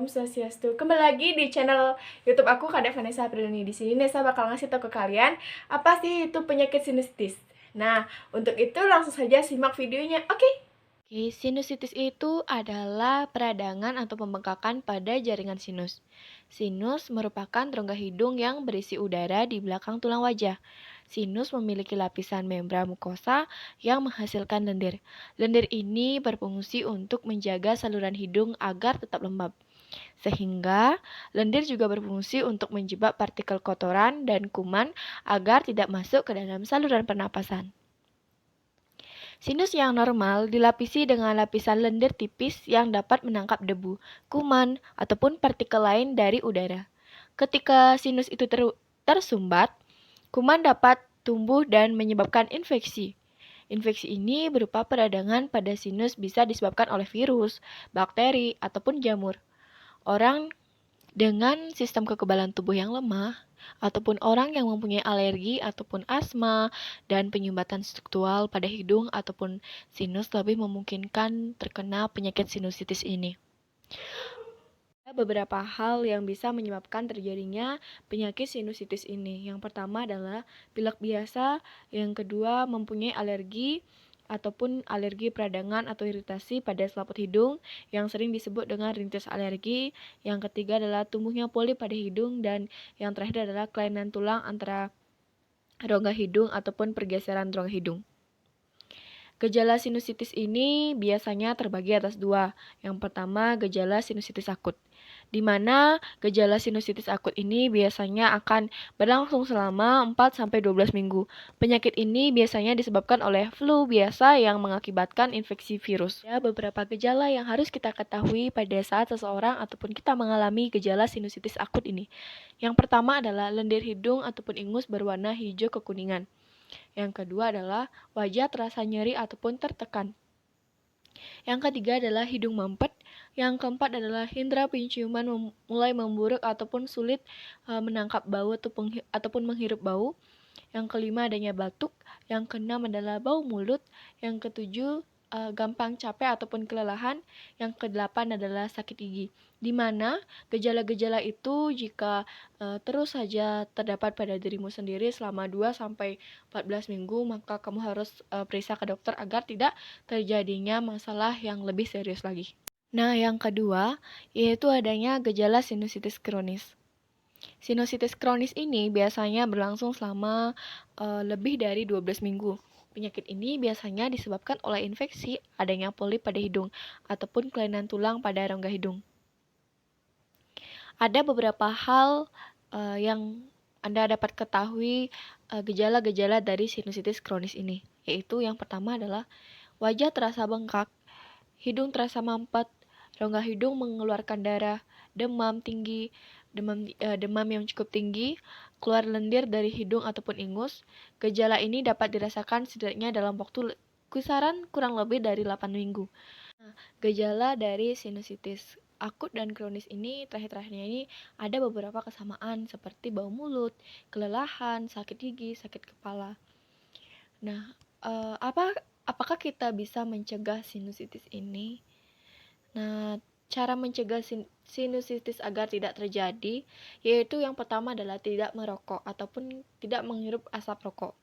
Om Swastiastu. Kembali lagi di channel YouTube aku, Kak Vanessa Prilini. Di sini Nesa bakal ngasih tahu ke kalian apa sih itu penyakit sinusitis. Nah, untuk itu langsung saja simak videonya. Oke, sinusitis itu adalah peradangan atau pembengkakan pada jaringan sinus. Sinus merupakan rongga hidung yang berisi udara di belakang tulang wajah. Sinus memiliki lapisan membran mukosa yang menghasilkan lendir. Lendir ini berfungsi untuk menjaga saluran hidung agar tetap lembab. Sehingga lendir juga berfungsi untuk menjebak partikel kotoran dan kuman agar tidak masuk ke dalam saluran pernapasan. Sinus yang normal dilapisi dengan lapisan lendir tipis yang dapat menangkap debu, kuman, ataupun partikel lain dari udara. Ketika sinus itu tersumbat, kuman dapat tumbuh dan menyebabkan infeksi. Infeksi ini berupa peradangan pada sinus bisa disebabkan oleh virus, bakteri, ataupun jamur. Orang dengan sistem kekebalan tubuh yang lemah, ataupun orang yang mempunyai alergi ataupun asma dan penyumbatan struktural pada hidung ataupun sinus lebih memungkinkan terkena penyakit sinusitis ini. Ada beberapa hal yang bisa menyebabkan terjadinya penyakit sinusitis ini. Yang pertama adalah pilek biasa, yang kedua mempunyai alergi ataupun alergi peradangan atau iritasi pada selaput hidung yang sering disebut dengan rintitis alergi. Yang ketiga adalah tumbuhnya polip pada hidung, dan yang terakhir adalah kelainan tulang antara rongga hidung ataupun pergeseran rongga hidung. Gejala sinusitis ini biasanya terbagi atas dua. Yang pertama, gejala sinusitis akut, di mana gejala sinusitis akut ini biasanya akan berlangsung selama 4-12 minggu. Penyakit ini biasanya disebabkan oleh flu biasa yang mengakibatkan infeksi virus. Ada beberapa gejala yang harus kita ketahui pada saat seseorang ataupun kita mengalami gejala sinusitis akut ini. Yang pertama adalah lendir hidung ataupun ingus berwarna hijau kekuningan. Yang kedua adalah wajah terasa nyeri ataupun tertekan. Yang ketiga adalah hidung mampet. Yang keempat adalah indera penciuman mulai memburuk ataupun sulit menangkap bau ataupun menghirup bau. Yang kelima adanya batuk. Yang keenam adalah bau mulut. Yang ketujuh gampang capek ataupun kelelahan. Yang kedelapan adalah sakit gigi. Di mana gejala-gejala itu jika terus saja terdapat pada dirimu sendiri selama 2-14 minggu, maka kamu harus periksa ke dokter agar tidak terjadinya masalah yang lebih serius lagi. Nah, yang kedua yaitu adanya gejala sinusitis kronis. Sinusitis kronis ini biasanya berlangsung selama lebih dari 12 minggu. Penyakit ini biasanya disebabkan oleh infeksi, adanya polip pada hidung, ataupun kelainan tulang pada rongga hidung. Ada beberapa hal yang Anda dapat ketahui gejala-gejala dari sinusitis kronis ini, yaitu yang pertama adalah wajah terasa bengkak, hidung terasa mampet, rongga hidung mengeluarkan darah, demam tinggi, demam yang cukup tinggi, keluar lendir dari hidung ataupun ingus. Gejala ini dapat dirasakan setidaknya dalam waktu kisaran kurang lebih dari 8 minggu. Nah, gejala dari sinusitis akut dan kronis ini terakhir-terakhirnya ini ada beberapa kesamaan seperti bau mulut, kelelahan, sakit gigi, sakit kepala. Nah, apakah kita bisa mencegah sinusitis ini? Nah, cara mencegah sinusitis agar tidak terjadi yaitu yang pertama adalah tidak merokok ataupun tidak menghirup asap rokok.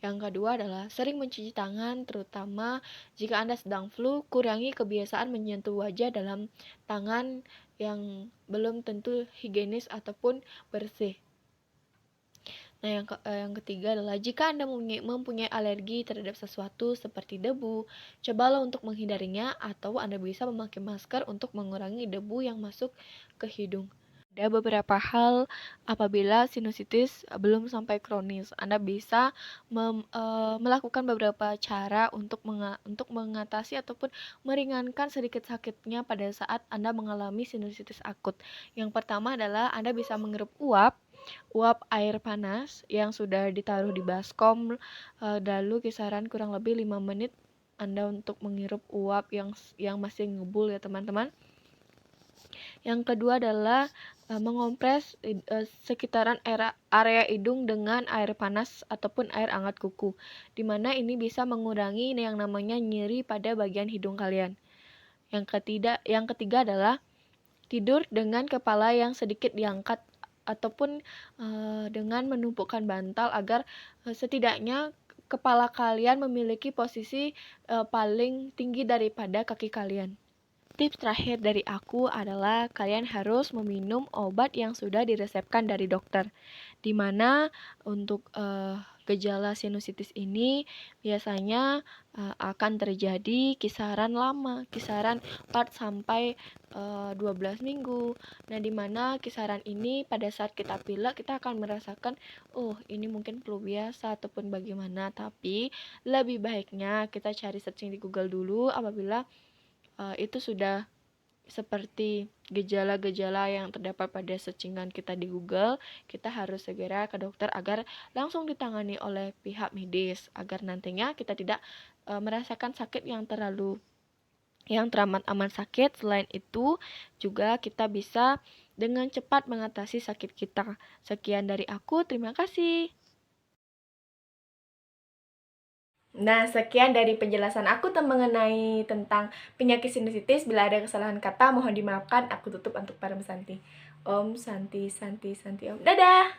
Yang kedua adalah sering mencuci tangan, terutama jika Anda sedang flu. Kurangi kebiasaan menyentuh wajah dalam tangan yang belum tentu higienis ataupun bersih. Nah, yang ketiga adalah jika Anda mempunyai alergi terhadap sesuatu seperti debu, cobalah untuk menghindarinya, atau Anda bisa memakai masker untuk mengurangi debu yang masuk ke hidung. Ada beberapa hal apabila sinusitis belum sampai kronis. Anda bisa melakukan beberapa cara untuk mengatasi ataupun meringankan sedikit sakitnya pada saat Anda mengalami sinusitis akut. Yang pertama adalah Anda bisa menghirup uap air panas yang sudah ditaruh di baskom, lalu kisaran kurang lebih 5 menit Anda untuk menghirup uap yang masih ngebul ya teman-teman. Yang kedua adalah mengompres sekitaran area hidung dengan air panas ataupun air hangat kuku, di mana ini bisa mengurangi yang namanya nyeri pada bagian hidung kalian. Yang ketiga adalah tidur dengan kepala yang sedikit diangkat ataupun dengan menumpukan bantal agar setidaknya kepala kalian memiliki posisi paling tinggi daripada kaki kalian. Tips terakhir dari aku adalah kalian harus meminum obat yang sudah diresepkan dari dokter. Di mana untuk gejala sinusitis ini biasanya akan terjadi kisaran lama, kisaran 4 sampai 12 minggu. Nah, di mana kisaran ini pada saat kita pilek kita akan merasakan, oh ini mungkin flu biasa ataupun bagaimana. Tapi lebih baiknya kita cari searching di Google dulu apabila itu sudah seperti gejala-gejala yang terdapat pada searchingan kita di Google, kita harus segera ke dokter agar langsung ditangani oleh pihak medis, agar nantinya kita tidak merasakan sakit yang teramat amat sakit. Selain itu, juga kita bisa dengan cepat mengatasi sakit kita. Sekian dari aku, terima kasih. Nah, sekian dari penjelasan aku mengenai tentang penyakit sinusitis. Bila ada kesalahan kata, mohon dimaafkan. Aku tutup untuk para Santi. Om Santi Santi Santi Om. Dadah!